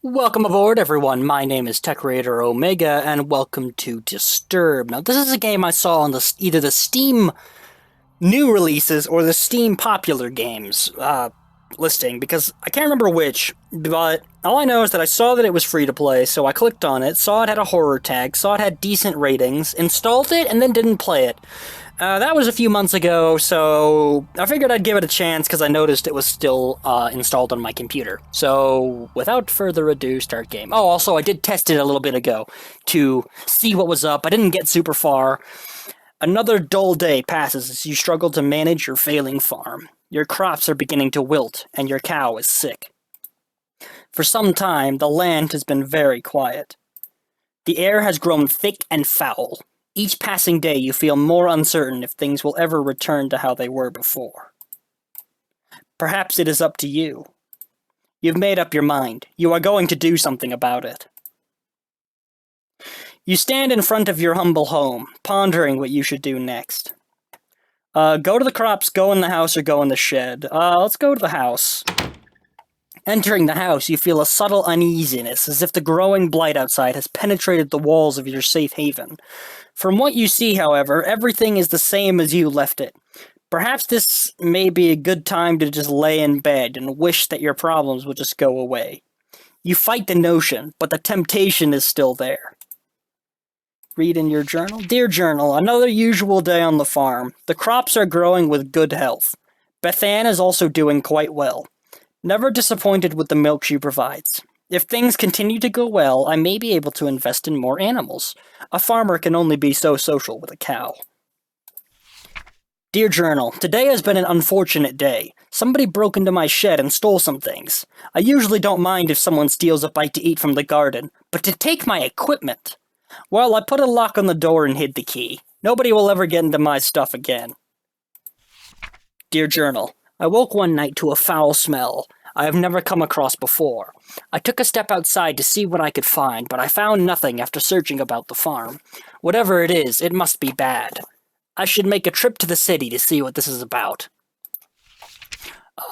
Welcome aboard, everyone. My name is Tech Raider Omega, and welcome to Disturb. Now, this is a game I saw on either the Steam new releases or the Steam popular games listing, because I can't remember which, but all I know is that I saw that it was free to play, so I clicked on it, saw it had a horror tag, saw it had decent ratings, installed it, and then didn't play it. That was a few months ago, so I figured I'd give it a chance because I noticed it was still installed on my computer. So, without further ado, start game. Oh, also, I did test it a little bit ago to see what was up. I didn't get super far. Another dull day passes as you struggle to manage your failing farm. Your crops are beginning to wilt, and your cow is sick. For some time, the land has been very quiet. The air has grown thick and foul. Each passing day you feel more uncertain if things will ever return to how they were before. Perhaps it is up to you. You've made up your mind. You are going to do something about it. You stand in front of your humble home, pondering what you should do next. Go to the crops, go in the house, or go in the shed. Let's go to the house. Entering the house, you feel a subtle uneasiness, as if the growing blight outside has penetrated the walls of your safe haven. From what you see, however, everything is the same as you left it. Perhaps this may be a good time to just lay in bed and wish that your problems would just go away. You fight the notion, but the temptation is still there. Read in your journal. Dear Journal, another usual day on the farm. The crops are growing with good health. Bethann is also doing quite well. Never disappointed with the milk she provides. If things continue to go well, I may be able to invest in more animals. A farmer can only be so social with a cow. Dear Journal, today has been an unfortunate day. Somebody broke into my shed and stole some things. I usually don't mind if someone steals a bite to eat from the garden, but to take my equipment... Well, I put a lock on the door and hid the key. Nobody will ever get into my stuff again. Dear Journal, I woke one night to a foul smell I have never come across before. I took a step outside to see what I could find, but I found nothing after searching about the farm. Whatever it is, it must be bad. I should make a trip to the city to see what this is about.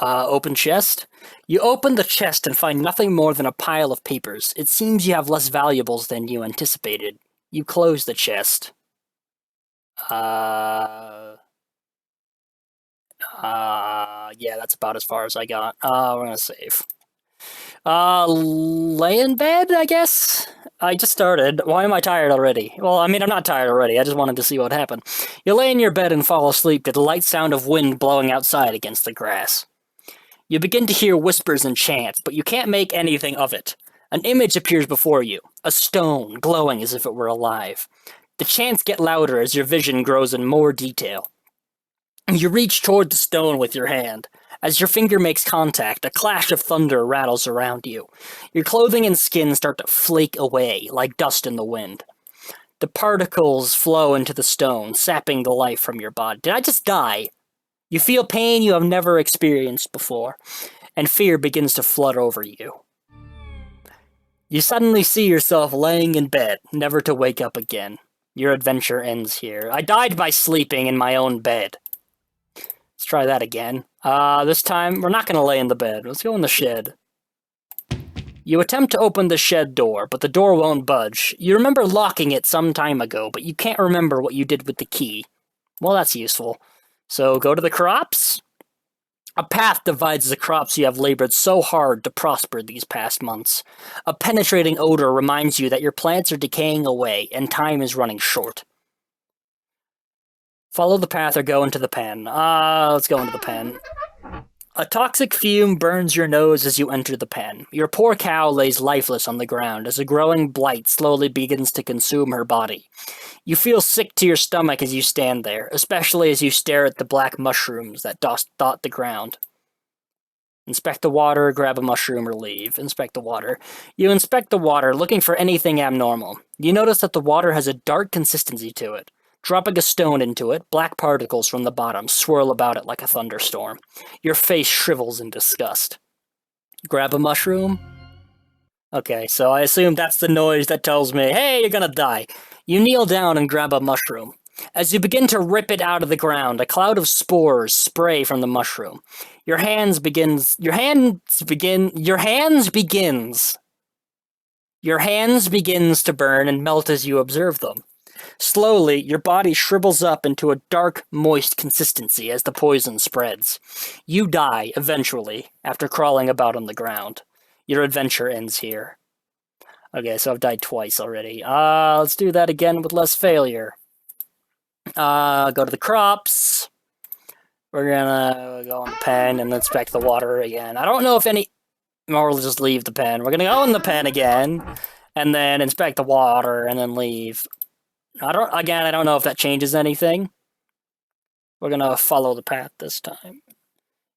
Open chest? You open the chest and find nothing more than a pile of papers. It seems you have less valuables than you anticipated. You close the chest. Yeah, that's about as far as I got. We're gonna save. Lay in bed, I guess? I just started. Why am I tired already? Well, I mean, I'm not tired already. I just wanted to see what happened. You lay in your bed and fall asleep to the light sound of wind blowing outside against the grass. You begin to hear whispers and chants, but you can't make anything of it. An image appears before you, a stone glowing as if it were alive. The chants get louder as your vision grows in more detail. You reach toward the stone with your hand. As your finger makes contact, a clash of thunder rattles around you. Your clothing and skin start to flake away, like dust in the wind. The particles flow into the stone, sapping the life from your body. Did I just die? You feel pain you have never experienced before, and fear begins to flood over you. You suddenly see yourself laying in bed, never to wake up again. Your adventure ends here. I died by sleeping in my own bed. Let's try that again. This time, we're not going to lay in the bed. Let's go in the shed. You attempt to open the shed door, but the door won't budge. You remember locking it some time ago, but you can't remember what you did with the key. Well, that's useful. So, go to the crops? A path divides the crops you have labored so hard to prosper these past months. A penetrating odor reminds you that your plants are decaying away, and time is running short. Follow the path or go into the pen. Let's go into the pen. A toxic fume burns your nose as you enter the pen. Your poor cow lays lifeless on the ground as a growing blight slowly begins to consume her body. You feel sick to your stomach as you stand there, especially as you stare at the black mushrooms that dot the ground. Inspect the water, grab a mushroom, or leave. Inspect the water. You inspect the water, looking for anything abnormal. You notice that the water has a dark consistency to it. Dropping a stone into it, black particles from the bottom swirl about it like a thunderstorm. Your face shrivels in disgust. Grab a mushroom? Okay, so I assume that's the noise that tells me, hey, you're gonna die. You kneel down and grab a mushroom. As you begin to rip it out of the ground, a cloud of spores spray from the mushroom. Your hands begins Your hands begins to burn and melt as you observe them. Slowly, your body shrivels up into a dark, moist consistency as the poison spreads. You die, eventually, after crawling about on the ground. Your adventure ends here. Okay, so I've died twice already. Let's do that again with less failure. Go to the crops. We're gonna go in the pen and inspect the water again. I don't know if any... Or we'll just leave the pen. We're gonna go in the pen again, and then inspect the water, and then leave. I don't know if that changes anything. We're gonna follow the path this time.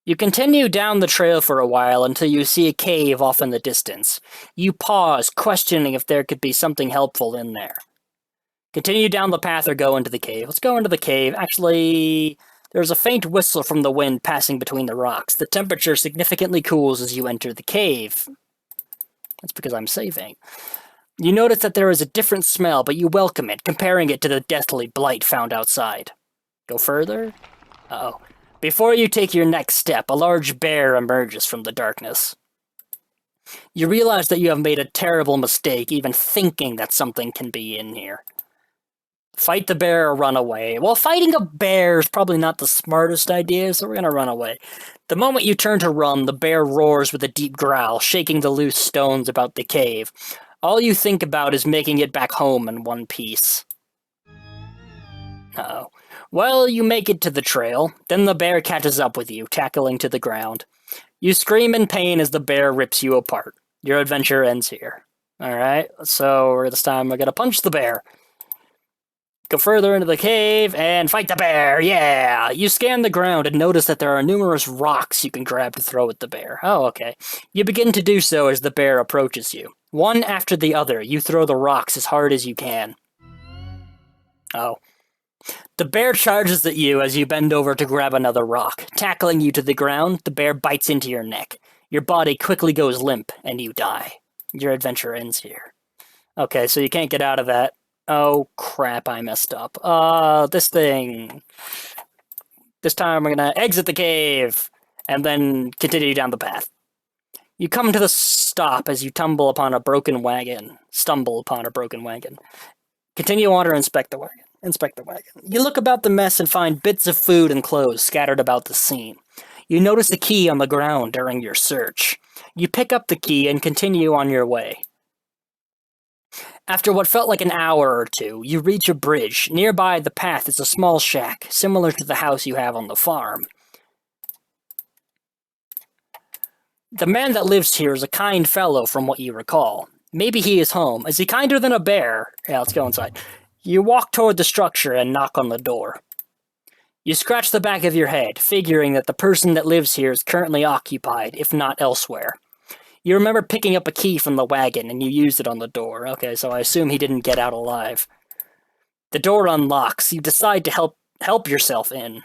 You continue down the trail for a while until you see a cave off in the distance. You pause, questioning if there could be something helpful in there. Continue down the path or go into the cave. Let's go into the cave. Actually, there's a faint whistle from the wind passing between the rocks. The temperature significantly cools as you enter the cave. That's because I'm saving. You notice that there is a different smell, but you welcome it, comparing it to the deathly blight found outside. Go further? Uh-oh. Before you take your next step, a large bear emerges from the darkness. You realize that you have made a terrible mistake even thinking that something can be in here. Fight the bear or run away. Well, fighting a bear is probably not the smartest idea, so we're gonna run away. The moment you turn to run, the bear roars with a deep growl, shaking the loose stones about the cave. All you think about is making it back home in one piece. Uh-oh. Well, you make it to the trail. Then the bear catches up with you, tackling to the ground. You scream in pain as the bear rips you apart. Your adventure ends here. Alright, so this time we're gonna punch the bear. Go further into the cave and fight the bear, yeah! You scan the ground and notice that there are numerous rocks you can grab to throw at the bear. Oh, okay. You begin to do so as the bear approaches you. One after the other, you throw the rocks as hard as you can. Oh. The bear charges at you as you bend over to grab another rock. Tackling you to the ground, the bear bites into your neck. Your body quickly goes limp, and you die. Your adventure ends here. Okay, so you can't get out of that. Oh, crap, I messed up. This thing. This time we're gonna exit the cave, and then continue down the path. You come to the stop as you stumble upon a broken wagon. Continue on or inspect the wagon. You look about the mess and find bits of food and clothes scattered about the scene. You notice a key on the ground during your search. You pick up the key and continue on your way. After what felt like an hour or two, you reach a bridge. Nearby the path is a small shack, similar to the house you have on the farm. The man that lives here is a kind fellow from what you recall. Maybe he is home. Is he kinder than a bear? Yeah, let's go inside. You walk toward the structure and knock on the door. You scratch the back of your head, figuring that the person that lives here is currently occupied, if not elsewhere. You remember picking up a key from the wagon and you used it on the door. Okay, so I assume he didn't get out alive. The door unlocks. You decide to help yourself in.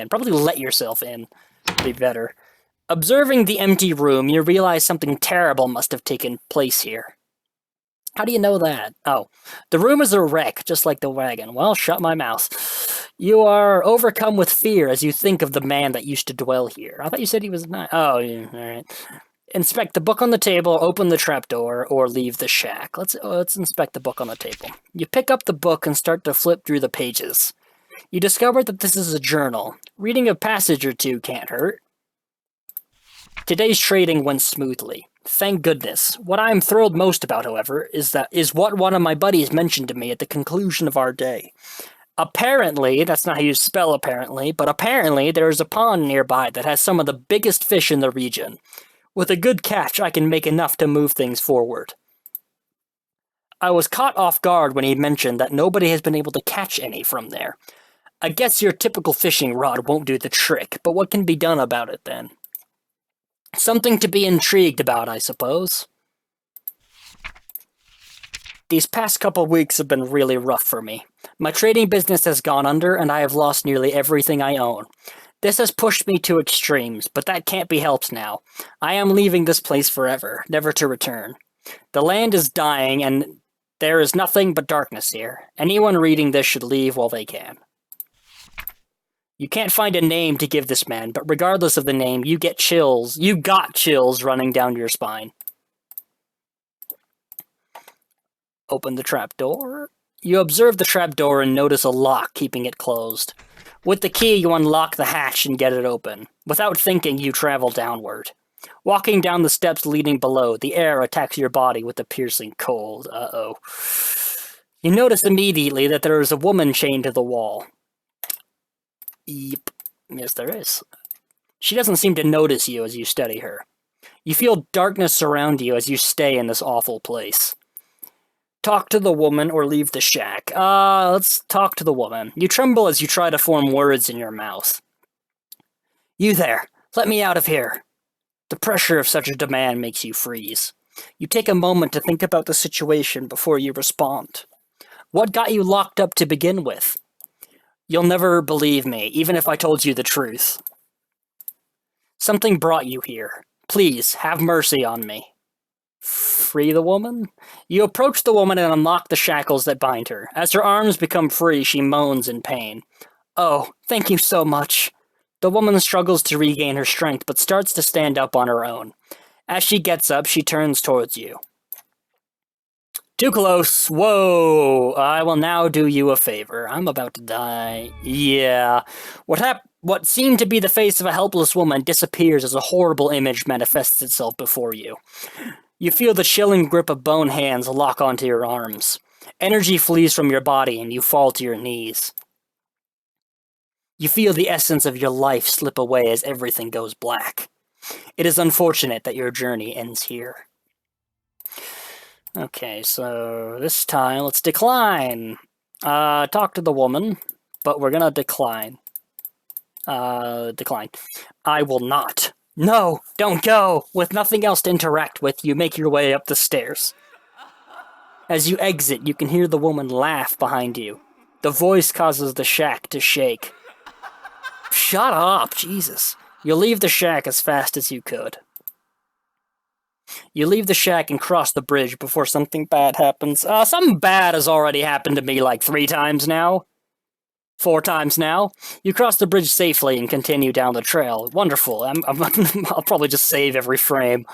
Probably let yourself in. Would be better. Observing the empty room, you realize something terrible must have taken place here. How do you know that? Oh, the room is a wreck, just like the wagon. Well, shut my mouth. You are overcome with fear as you think of the man that used to dwell here. I thought you said he was not. Oh, yeah, alright. Inspect the book on the table, open the trapdoor, or leave the shack. Let's inspect the book on the table. You pick up the book and start to flip through the pages. You discover that this is a journal. Reading a passage or two can't hurt. Today's trading went smoothly. Thank goodness. What I am thrilled most about, however, is what one of my buddies mentioned to me at the conclusion of our day. Apparently, that's not how you spell apparently, but apparently there is a pond nearby that has some of the biggest fish in the region. With a good catch, I can make enough to move things forward. I was caught off guard when he mentioned that nobody has been able to catch any from there. I guess your typical fishing rod won't do the trick, but what can be done about it then? Something to be intrigued about, I suppose. These past couple weeks have been really rough for me. My trading business has gone under, and I have lost nearly everything I own. This has pushed me to extremes, but that can't be helped now. I am leaving this place forever, never to return. The land is dying, and there is nothing but darkness here. Anyone reading this should leave while they can. You can't find a name to give this man, but regardless of the name, you get chills. You got chills running down your spine. Open the trapdoor. You observe the trapdoor and notice a lock keeping it closed. With the key, you unlock the hatch and get it open. Without thinking, you travel downward. Walking down the steps leading below, the air attacks your body with a piercing cold. Uh-oh. You notice immediately that there is a woman chained to the wall. Yep. Yes, there is. She doesn't seem to notice you as you study her. You feel darkness surround you as you stay in this awful place. Talk to the woman or leave the shack. Let's talk to the woman. You tremble as you try to form words in your mouth. You there, let me out of here. The pressure of such a demand makes you freeze. You take a moment to think about the situation before you respond. What got you locked up to begin with? You'll never believe me, even if I told you the truth. Something brought you here. Please, have mercy on me. Free the woman? You approach the woman and unlock the shackles that bind her. As her arms become free, she moans in pain. Oh, thank you so much. The woman struggles to regain her strength, but starts to stand up on her own. As she gets up, she turns towards you. Too close. Whoa. I will now do you a favor. I'm about to die. Yeah. What seemed to be the face of a helpless woman disappears as a horrible image manifests itself before you. You feel the chilling grip of bone hands lock onto your arms. Energy flees from your body and you fall to your knees. You feel the essence of your life slip away as everything goes black. It is unfortunate that your journey ends here. Okay, so this time let's decline. Talk to the woman, but we're gonna decline. Decline. I will not. No, don't go! With nothing else to interact with, you make your way up the stairs. As you exit, you can hear the woman laugh behind you. The voice causes the shack to shake. Shut up, Jesus. You leave the shack as fast as you could. You leave the shack and cross the bridge before something bad happens. Something bad has already happened to me like 3 times now. 4 times now. You cross the bridge safely and continue down the trail. Wonderful. I'll probably just save every frame.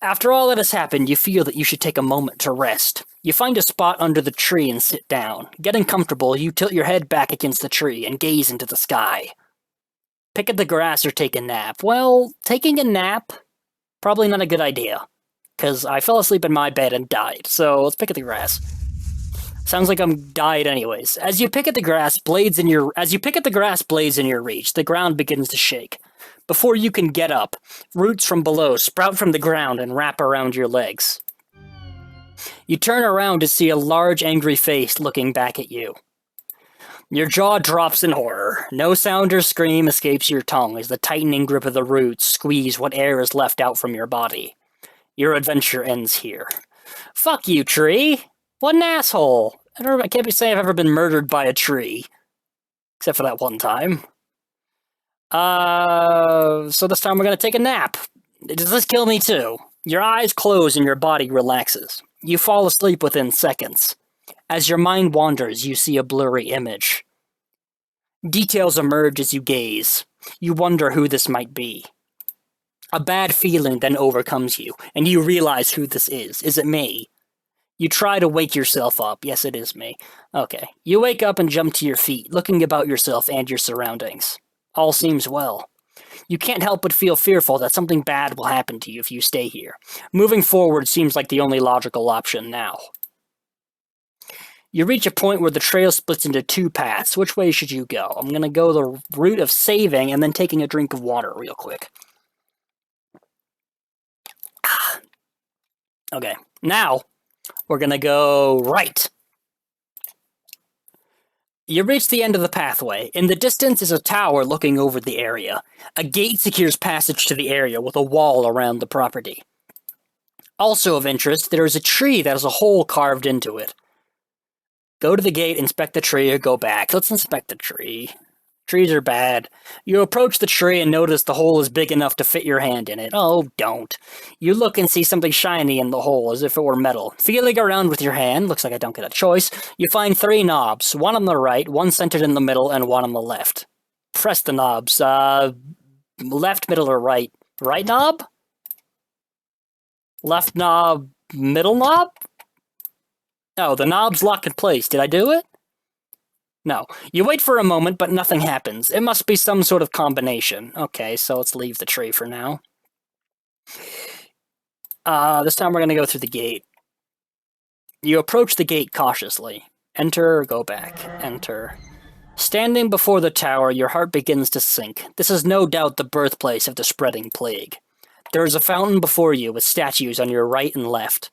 After all that has happened, you feel that you should take a moment to rest. You find a spot under the tree and sit down. Getting comfortable, you tilt your head back against the tree and gaze into the sky. Pick at the grass or take a nap. Well, taking a nap? Probably not a good idea. Because I fell asleep in my bed and died, so let's pick at the grass. Sounds like I'm died anyways. As you pick at the grass, blades in your reach, the ground begins to shake. Before you can get up, roots from below sprout from the ground and wrap around your legs. You turn around to see a large, angry face looking back at you. Your jaw drops in horror. No sound or scream escapes your tongue as the tightening grip of the roots squeeze what air is left out from your body. Your adventure ends here. Fuck you, tree! What an asshole! I can't say I've ever been murdered by a tree. Except for that one time. So this time we're gonna take a nap. Does this kill me too? Your eyes close and your body relaxes. You fall asleep within seconds. As your mind wanders, you see a blurry image. Details emerge as you gaze. You wonder who this might be. A bad feeling then overcomes you, and you realize who this is. Is it me? You try to wake yourself up. Yes, it is me. Okay. You wake up and jump to your feet, looking about yourself and your surroundings. All seems well. You can't help but feel fearful that something bad will happen to you if you stay here. Moving forward seems like the only logical option now. You reach a point where the trail splits into 2 paths. Which way should you go? I'm going to go the route of saving and then taking a drink of water real quick. Okay, now we're going to go right. You reach the end of the pathway. In the distance is a tower looking over the area. A gate secures passage to the area with a wall around the property. Also of interest, there is a tree that has a hole carved into it. Go to the gate, inspect the tree, or go back. Let's inspect the tree. Trees are bad. You approach the tree and notice the hole is big enough to fit your hand in it. Oh, don't. You look and see something shiny in the hole, as if it were metal. Feeling around with your hand, looks like I don't get a choice, you find 3 knobs. 1 on the right, 1 centered in the middle, and 1 on the left. Press the knobs. Left, middle, or right? Right knob? Left knob, middle knob? Oh, the knob's locked in place. Did I do it? No. You wait for a moment, but nothing happens. It must be some sort of combination. Okay, so let's leave the tree for now. This time we're going to go through the gate. You approach the gate cautiously. Enter or go back. Enter. Standing before the tower, your heart begins to sink. This is no doubt the birthplace of the spreading plague. There is a fountain before you with statues on your right and left.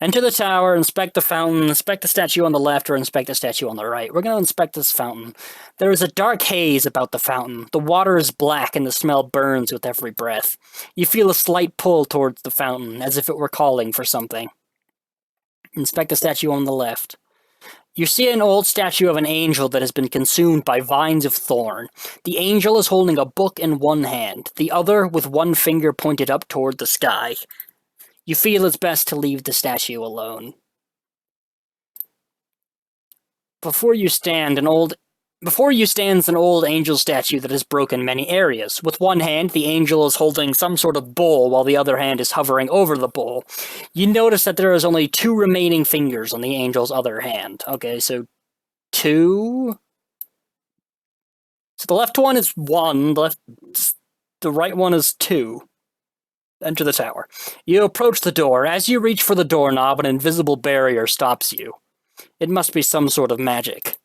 Enter the tower, inspect the fountain, inspect the statue on the left, or inspect the statue on the right. We're going to inspect this fountain. There is a dark haze about the fountain. The water is black and the smell burns with every breath. You feel a slight pull towards the fountain, as if it were calling for something. Inspect the statue on the left. You see an old statue of an angel that has been consumed by vines of thorn. The angel is holding a book in one hand, the other with one finger pointed up toward the sky. You feel it's best to leave the statue alone. Before you stands an old angel statue that has broken many areas. With one hand, the angel is holding some sort of bowl while the other hand is hovering over the bowl. You notice that there is only 2 remaining fingers on the angel's other hand. Okay, so 2. So the left one is 1, the right one is 2. Enter the tower. You approach the door. As you reach for the doorknob, an invisible barrier stops you. It must be some sort of magic.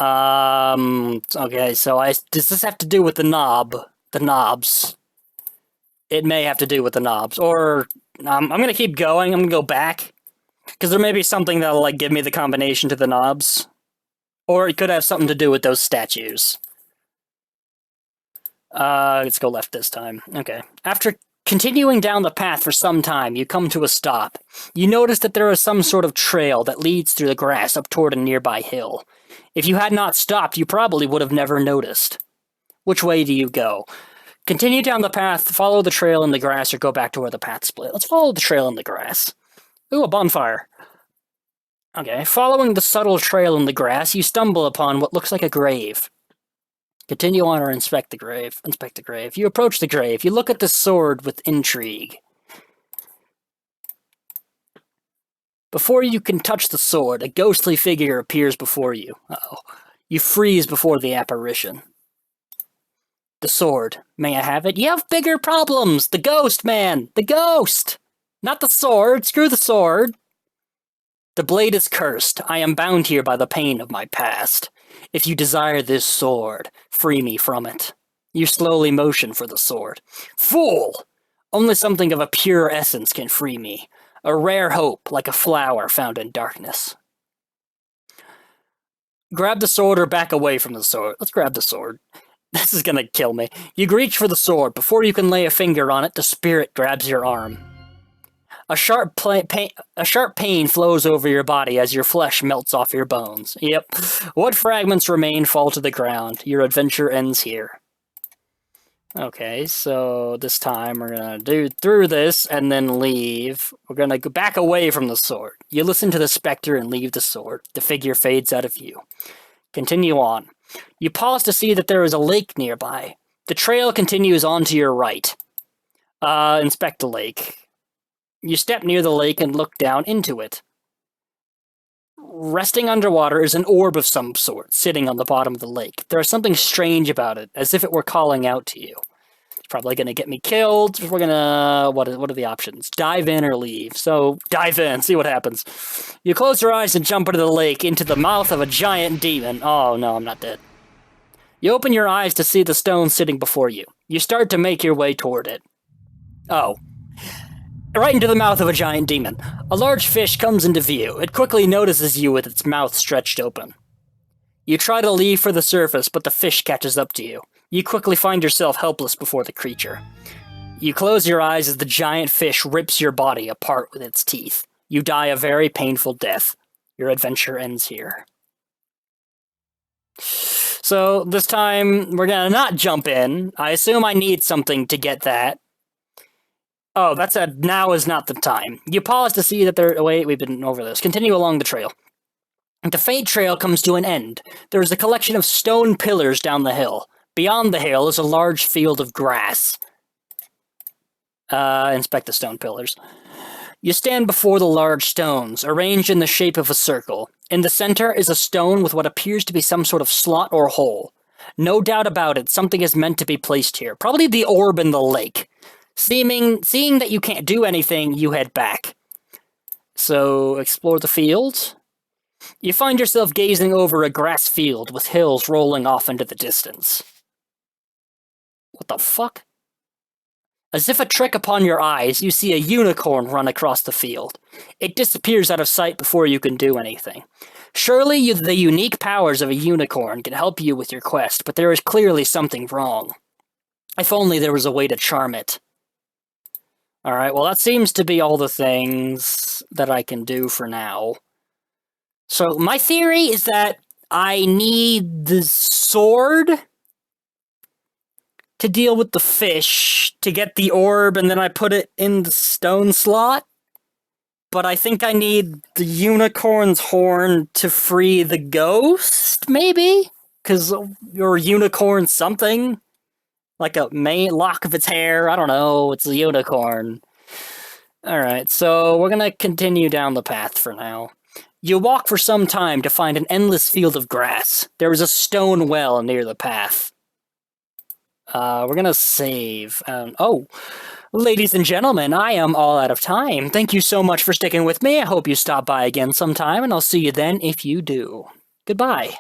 Okay, so does this have to do with the knob? The knobs? It may have to do with the knobs. Or, I'm gonna keep going. I'm gonna go back. Because there may be something that'll, give me the combination to the knobs. Or it could have something to do with those statues. Let's go left this time. Okay. After continuing down the path for some time, you come to a stop. You notice that there is some sort of trail that leads through the grass up toward a nearby hill. If you had not stopped, you probably would have never noticed. Which way do you go? Continue down the path, follow the trail in the grass, or go back to where the path split. Let's follow the trail in the grass. Ooh, a bonfire. Okay, following the subtle trail in the grass, you stumble upon what looks like a grave. Continue on or inspect the grave. Inspect the grave. You approach the grave. You look at the sword with intrigue. Before you can touch the sword, a ghostly figure appears before you. Uh-oh. You freeze before the apparition. The sword. May I have it? You have bigger problems! The ghost, man! The ghost! Not the sword! Screw the sword! The blade is cursed. I am bound here by the pain of my past. If you desire this sword, free me from it. You slowly motion for the sword. Fool! Only something of a pure essence can free me. A rare hope, like a flower found in darkness. Grab the sword or back away from the sword. Let's grab the sword. This is gonna kill me. You reach for the sword. Before you can lay a finger on it, the spirit grabs your arm. A sharp pain flows over your body as your flesh melts off your bones. Yep. What fragments remain fall to the ground. Your adventure ends here. Okay, so this time we're gonna do through this and then leave. We're gonna go back away from the sword. You listen to the specter and leave the sword. The figure fades out of view. Continue on. You pause to see that there is a lake nearby. The trail continues on to your right. Inspect the lake. You step near the lake and look down into it. Resting underwater is an orb of some sort, sitting on the bottom of the lake. There is something strange about it, as if it were calling out to you. It's probably going to get me killed. We're going to... What are the options? Dive in or leave. So, dive in, see what happens. You close your eyes and jump into the lake, into the mouth of a giant demon. Oh, no, I'm not dead. You open your eyes to see the stone sitting before you. You start to make your way toward it. Oh. Right into the mouth of a giant demon. A large fish comes into view. It quickly notices you with its mouth stretched open. You try to leave for the surface, but the fish catches up to you. You quickly find yourself helpless before the creature. You close your eyes as the giant fish rips your body apart with its teeth. You die a very painful death. Your adventure ends here. So, this time, we're gonna not jump in. I assume I need something to get that. Oh, that said, now is not the time. You pause to see that there... Wait, we've been over this. Continue along the trail. The faint trail comes to an end. There is a collection of stone pillars down the hill. Beyond the hill is a large field of grass. Inspect the stone pillars. You stand before the large stones, arranged in the shape of a circle. In the center is a stone with what appears to be some sort of slot or hole. No doubt about it, something is meant to be placed here. Probably the orb in the lake. Seeing that you can't do anything, you head back. So, explore the field. You find yourself gazing over a grass field with hills rolling off into the distance. What the fuck? As if a trick upon your eyes, you see a unicorn run across the field. It disappears out of sight before you can do anything. Surely the unique powers of a unicorn can help you with your quest, but there is clearly something wrong. If only there was a way to charm it. Alright, well that seems to be all the things that I can do for now. So my theory is that I need the sword to deal with the fish, to get the orb, and then I put it in the stone slot. But I think I need the unicorn's horn to free the ghost, maybe? Because your unicorn something? Like a lock of its hair, I don't know, it's a unicorn. Alright, so we're gonna continue down the path for now. You walk for some time to find an endless field of grass. There is a stone well near the path. We're gonna save. Oh, ladies and gentlemen, I am all out of time. Thank you so much for sticking with me. I hope you stop by again sometime, and I'll see you then if you do. Goodbye.